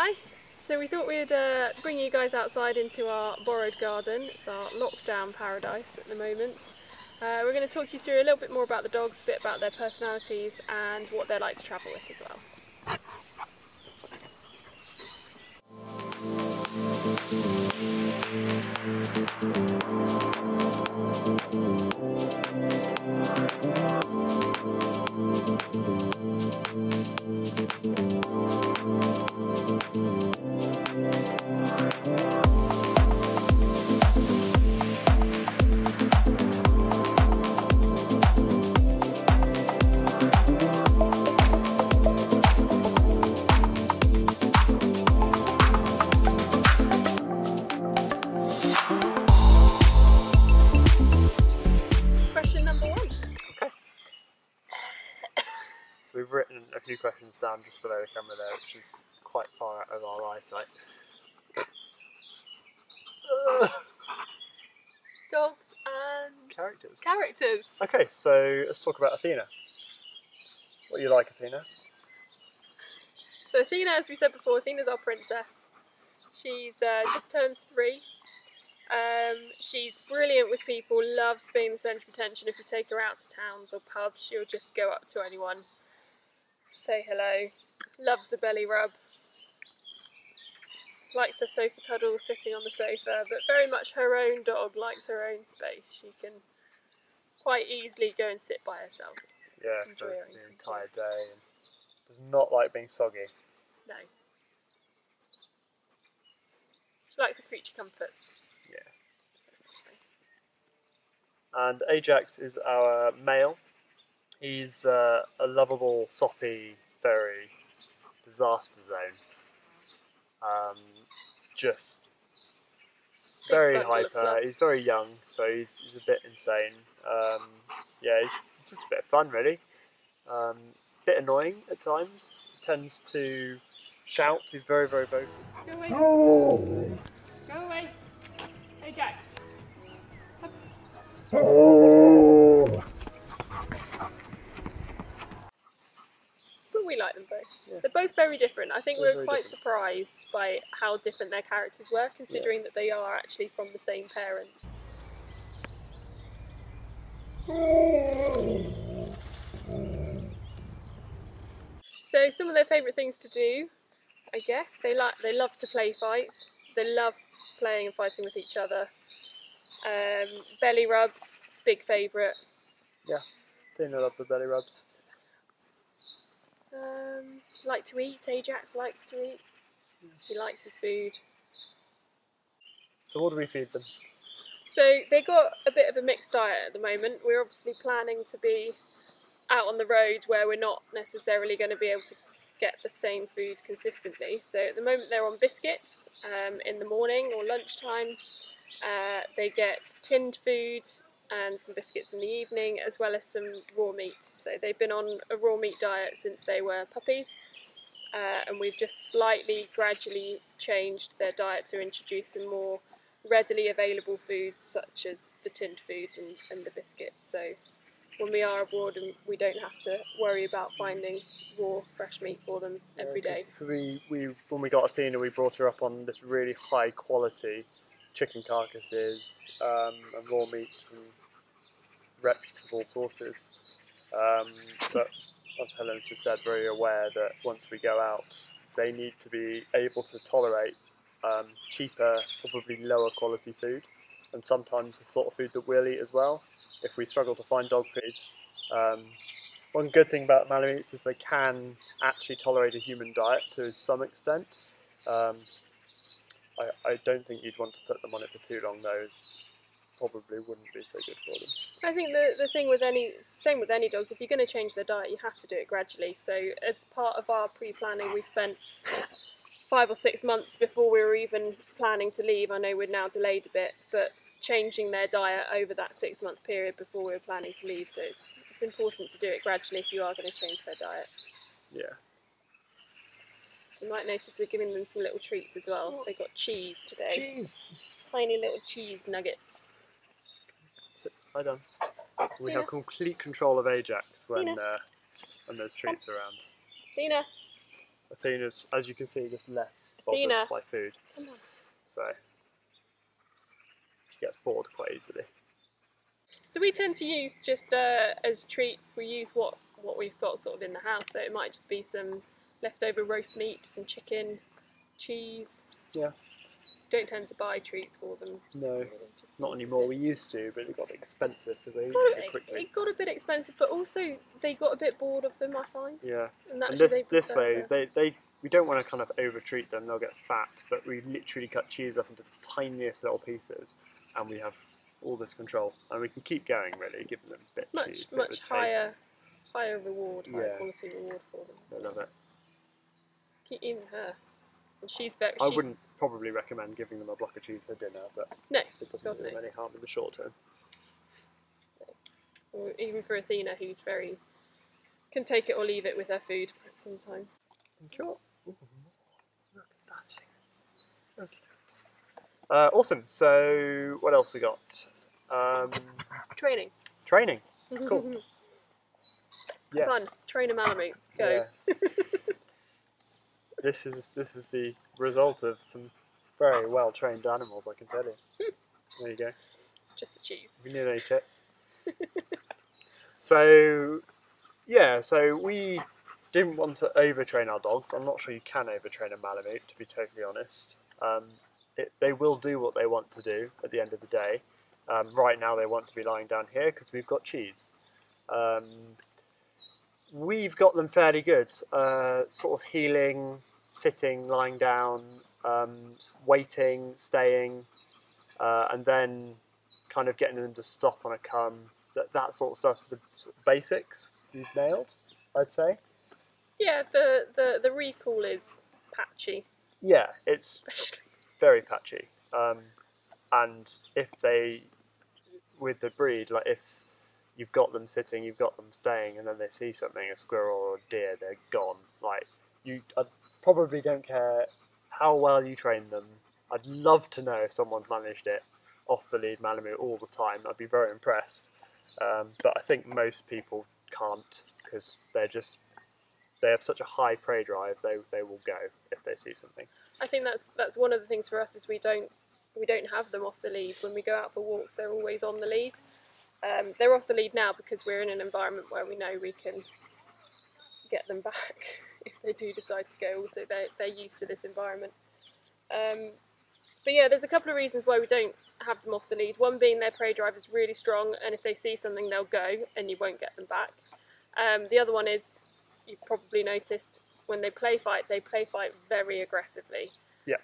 Hi! So we thought we'd bring you guys outside into our borrowed garden. It's our lockdown paradise at the moment. We're going to talk you through a little bit more about the dogs, a bit about their personalities and what they like to travel with as well. Question number one. Okay. So we've written a few questions down just below the camera there, which is quite far out of our eyesight. Dogs and Characters. Okay, so let's talk about Athena. What do you like, Athena? So Athena, as we said before, Athena's our princess. She's just turned 3. She's brilliant with people, loves being the centre of attention. If you take her out to towns or pubs, she'll just go up to anyone, say hello, loves a belly rub, likes her sofa cuddle sitting on the sofa, but very much her own dog, likes her own space. She can quite easily go and sit by herself. Yeah, for the entire day. And does not like being soggy. No. She likes her creature comforts. Yeah. And Ajax is our male. He's a lovable, soppy, very disaster zone. Just very hyper. He's very young, so he's a bit insane. Yeah, he's just a bit of fun, really. Bit annoying at times. Tends to shout. He's very, very vocal. Go away. Go away. Ajax. But we like them both. Yeah. They're both very different. I think we're quite surprised by how different their characters were, considering that they are actually from the same parents. So some of their favourite things to do, I guess, they love to play fight. They love playing and fighting with each other. Belly rubs, big favourite. Yeah, Athena loves her belly rubs. Like to eat. Ajax likes to eat. He likes his food. So what do we feed them? So they got a bit of a mixed diet at the moment. We're obviously planning to be out on the road where we're not necessarily going to be able to get the same food consistently. So at the moment they're on biscuits in the morning or lunchtime. They get tinned food and some biscuits in the evening, as well as some raw meat. So they've been on a raw meat diet since they were puppies, and we've just slightly, gradually changed their diet to introduce some more readily available foods, such as the tinned foods and the biscuits. So when we are abroad, and we don't have to worry about finding raw, fresh meat for them every day. When we got Athena, we brought her up on this really high quality chicken carcasses and raw meat from reputable sources. But as Helen's just said, very aware that once we go out, they need to be able to tolerate cheaper, probably lower quality food, and sometimes the sort of food that we'll eat as well. If we struggle to find dog food, one good thing about Malamutes is they can actually tolerate a human diet to some extent. I don't think you'd want to put them on it for too long though. Probably wouldn't be so good for them. I think the thing with same with any dogs, if you're going to change their diet, you have to do it gradually. So as part of our pre-planning, we spent 5 or 6 months before we were even planning to leave. I know we're now delayed a bit, but changing their diet over that 6-month period before we were planning to leave. So it's important to do it gradually if you are going to change their diet. Yeah. You might notice we're giving them some little treats as well. So they got cheese today. Cheese! Tiny little cheese nuggets. Sit, lie down. We have complete control of Ajax when those treats are around. Athena! Athena's, as you can see, just less. bother Athena. to supply food. Come on. So she gets bored quite easily. So we tend to use just as treats. We use what we've got sort of in the house. So it might just be some leftover roast meat, some chicken, cheese. Yeah. Don't tend to buy treats for them. No, really, just not use anymore. a We used to, but it got expensive because they eat so quickly. It got a bit expensive, but also they got a bit bored of them, I find. Yeah. And And actually this way, we don't want to kind of over treat them. They'll get fat, but we literally cut cheese up into the tiniest little pieces, and we have all this control, and we can keep going really, giving them a bit of cheese, a bit of a taste. higher reward, higher Yeah. quality reward for them. I love it. Even her, and she's very. I wouldn't probably recommend giving them a block of cheese for dinner, but No, it doesn't do them any harm in the short term. Or even for Athena, who's very can take it or leave it with her food sometimes. Sure. Awesome. So what else we got? Training. Training. Cool. Yes. Fun. Train a Malamute. Go. Yeah. This is the result of some very well trained animals, I can tell you. There you go. It's just the cheese. If you need any tips. So yeah, so we didn't want to overtrain our dogs. I'm not sure you can overtrain a Malamute, to be totally honest. They will do what they want to do at the end of the day. Right now they want to be lying down here because we've got cheese. We've got them fairly good, sort of heeling, sitting, lying down, waiting, staying, and then kind of getting them to stop on a come. That sort of stuff, the sort of basics we've nailed, I'd say. Yeah, the recall is patchy. Yeah, it's very patchy. And if they, with the breed, like if you've got them sitting, you've got them staying, and then they see something, a squirrel or a deer, they're gone. Like, I probably don't care how well you train them. I'd love to know if someone's managed it off the lead Malamute all the time. I'd be very impressed. But I think most people can't because they have such a high prey drive. They will go if they see something. I think that's one of the things for us is we don't have them off the lead. When we go out for walks, they're always on the lead. They're off the lead now because we're in an environment where we know we can get them back if they do decide to go. Also, they're used to this environment. But yeah, there's a couple of reasons why we don't have them off the lead. One being their prey drive is really strong, and if they see something, they'll go, and you won't get them back. The other one is, you've probably noticed, when they play fight very aggressively. Yeah.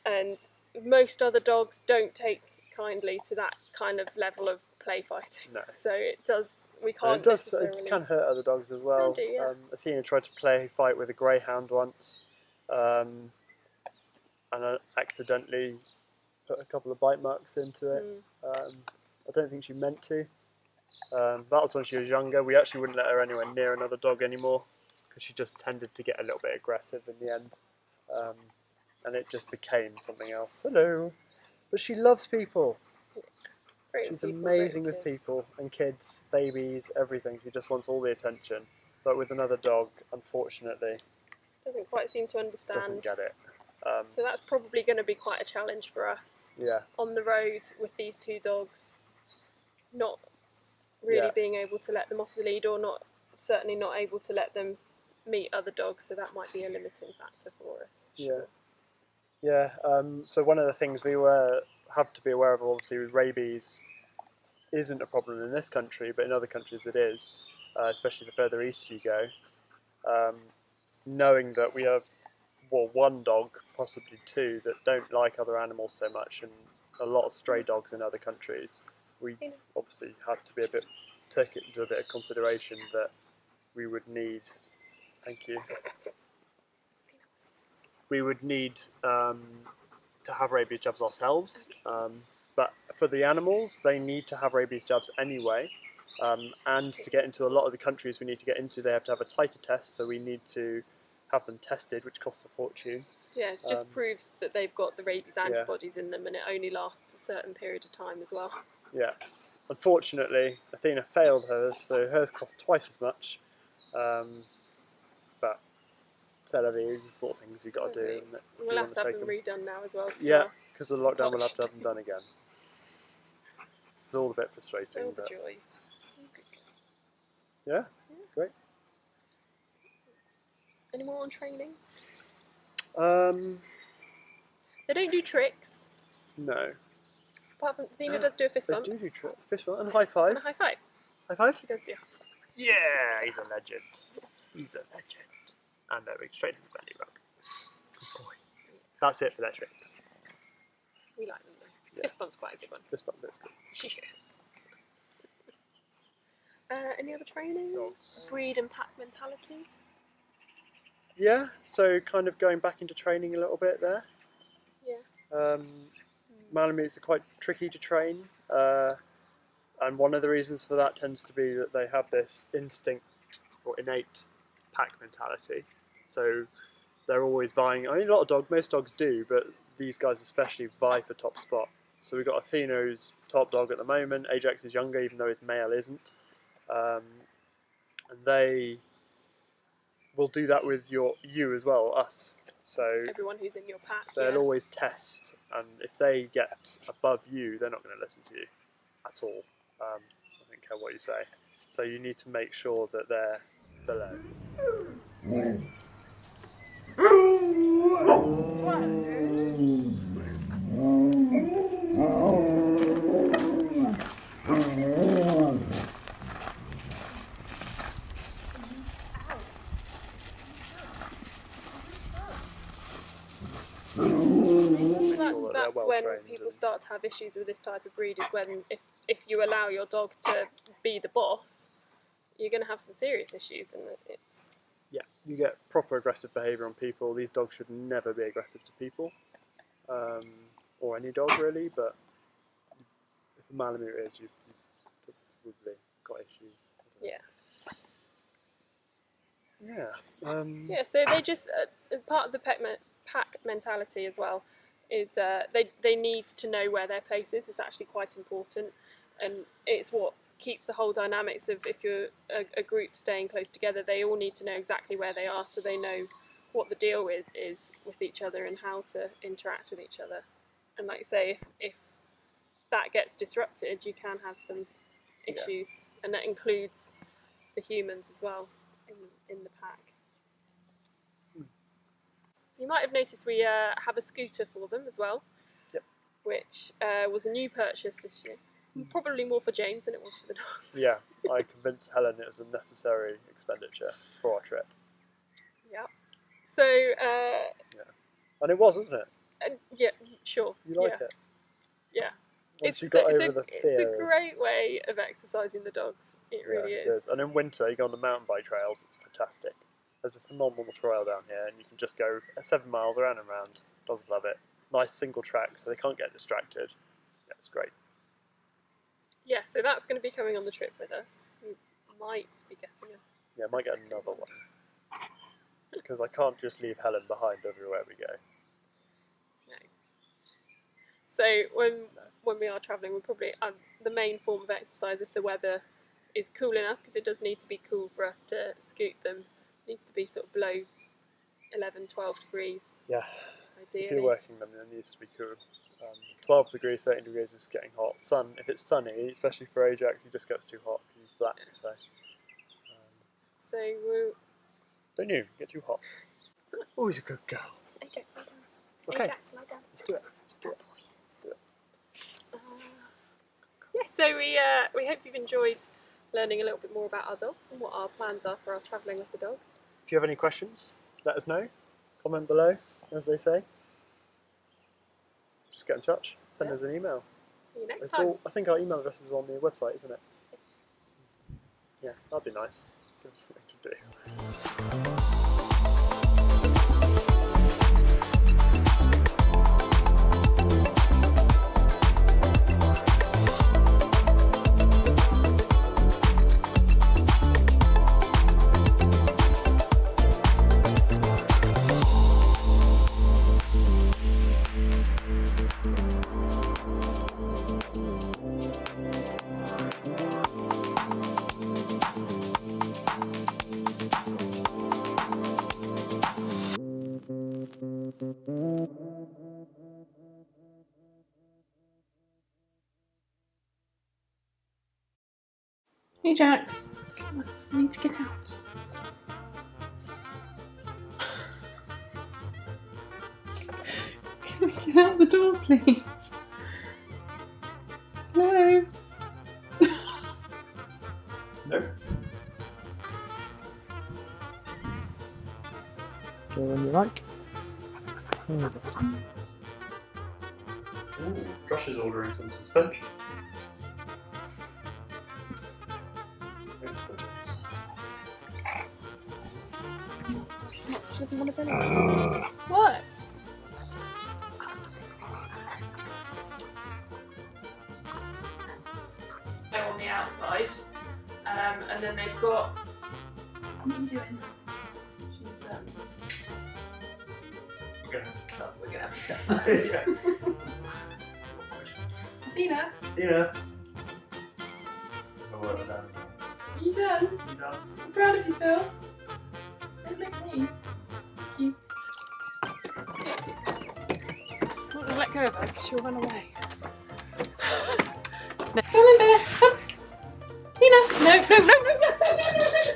And most other dogs don't take kindly to that kind of level of play fighting. No. So it does. We can't. It can hurt other dogs as well. Can do, yeah. Athena tried to play fight with a greyhound once, and I accidentally put a couple of bite marks into it. I don't think she meant to. That was when she was younger. We actually wouldn't let her anywhere near another dog anymore because she just tended to get a little bit aggressive in the end, and it just became something else. Hello, but she loves people. She's amazing with people and kids, babies, everything. She just wants all the attention. But with another dog, unfortunately, doesn't quite seem to understand. Doesn't get it. So that's probably going to be quite a challenge for us. Yeah. On the road with these two dogs, not really being able to let them off the lead, or certainly not able to let them meet other dogs. So that might be a limiting factor for us. Sure. Yeah. So one of the things we have to be aware of, obviously, with rabies, isn't a problem in this country, but in other countries it is, especially the further east you go. Knowing that we have, one dog, possibly two, that don't like other animals so much, and a lot of stray dogs in other countries, we obviously had to take it into a bit of consideration that we would need. Thank you. We would need to have rabies jabs ourselves, but for the animals, they need to have rabies jabs anyway. And to get into a lot of the countries we need to get into, they have to have a titer test, so we need to have them tested, which costs a fortune. Yeah, it just proves that they've got the rabies antibodies in them, and it only lasts a certain period of time as well. Yeah. Unfortunately, Athena failed hers, so hers cost twice as much. But C'est la vie, it's the sort of things you've got to do. Isn't it? We'll have to have them redone now as well. Yeah, because of the lockdown, we'll have to have them done again. It's all a bit frustrating. All the but joys. Yeah, great. Any more on training? They don't do tricks. No. Apart from Athena does do a fist bump. They do fist bump and a high five. And a high five. High five? She does do a high five. Yeah, he's a legend. He's a legend. And there we go, straight in the belly rub. Good boy. That's it for their tricks. We like them though. Yeah. Fist bump's quite a good one. Fist bump is good. Yes. Any other training? Dogs. Breed and pack mentality? Yeah, so kind of going back into training a little bit there. Yeah. Malamutes are quite tricky to train, and one of the reasons for that tends to be that they have this instinct or innate pack mentality. So they're always vying. I mean, most dogs do, but these guys especially vie for top spot. So we've got Athena, who's top dog at the moment. Ajax is younger, even though his male isn't. And they will do that with you as well, us. So everyone who's in your pack. They'll always test, and if they get above you, they're not going to listen to you at all. I don't care what you say. So you need to make sure that they're below. That's when people start to have issues with this type of breed, is when if you allow your dog to be the boss, you're going to have some serious issues, and it's... Yeah, you get proper aggressive behaviour on people. These dogs should never be aggressive to people, or any dog really, but if a Malamute is, you've probably got issues. Yeah. Yeah, so they just, part of the pack mentality as well, is they need to know where their place is. It's actually quite important, and it's what keeps the whole dynamics of, if you're a group staying close together, they all need to know exactly where they are, so they know what the deal is with each other and how to interact with each other. And like I say, if that gets disrupted, you can have some issues, and that includes the humans as well in the pack. So you might have noticed we have a scooter for them as well, which was a new purchase this year. Probably more for James than it was for the dogs. Yeah, I convinced Helen it was a necessary expenditure for our trip. Yeah. So. And it was, isn't it? Yeah, sure. You like it? Yeah. Once you got over the fear. It's a great way of exercising the dogs. It really is. It is. And in winter, you go on the mountain bike trails. It's fantastic. There's a phenomenal trail down here, and you can just go 7 miles around and around. Dogs love it. Nice single track, so they can't get distracted. Yeah, it's great. Yeah, so that's going to be coming on the trip with us. We might be getting I might get another one. Because I can't just leave Helen behind everywhere we go. No. So when we are travelling, we're probably the main form of exercise, if the weather is cool enough, because it does need to be cool for us to scoot them. It needs to be sort of below 11, 12 degrees. Yeah. Ideally. If you're working them, it needs to be cool. 12 degrees, 13 degrees is getting hot. If it's sunny, especially for Ajax, it just gets too hot. He's black, so. So we'll... Don't you get too hot? Oh, he's a good girl. Ajax, lie down. Okay. Ajax, lie down. Let's do it. Let's do it. Yeah, so we hope you've enjoyed learning a little bit more about our dogs and what our plans are for our travelling with the dogs. If you have any questions, let us know. Comment below, as they say. Just get in touch. Send us an email. See you next time. I think our email address is on the website, isn't it? Yeah, that'd be nice. Give us something to do. Ajax, come on, I need to get out. Can we get out the door, please? Hello? Nope. Go when you like. Ooh, Josh is ordering some suspension. She doesn't want to belly. What? On the outside, and then they've got. What are you doing? She's We're gonna have to cut. We're gonna have to cut that. Yeah. Athena, Athena. Oh, well done. are you done? You done? I'm proud of yourself. Don't look at me. You. I'm gonna let go of her because she'll run away. No. Come in there. Come. Athena. No, no, no, no, no, no, no, no, no.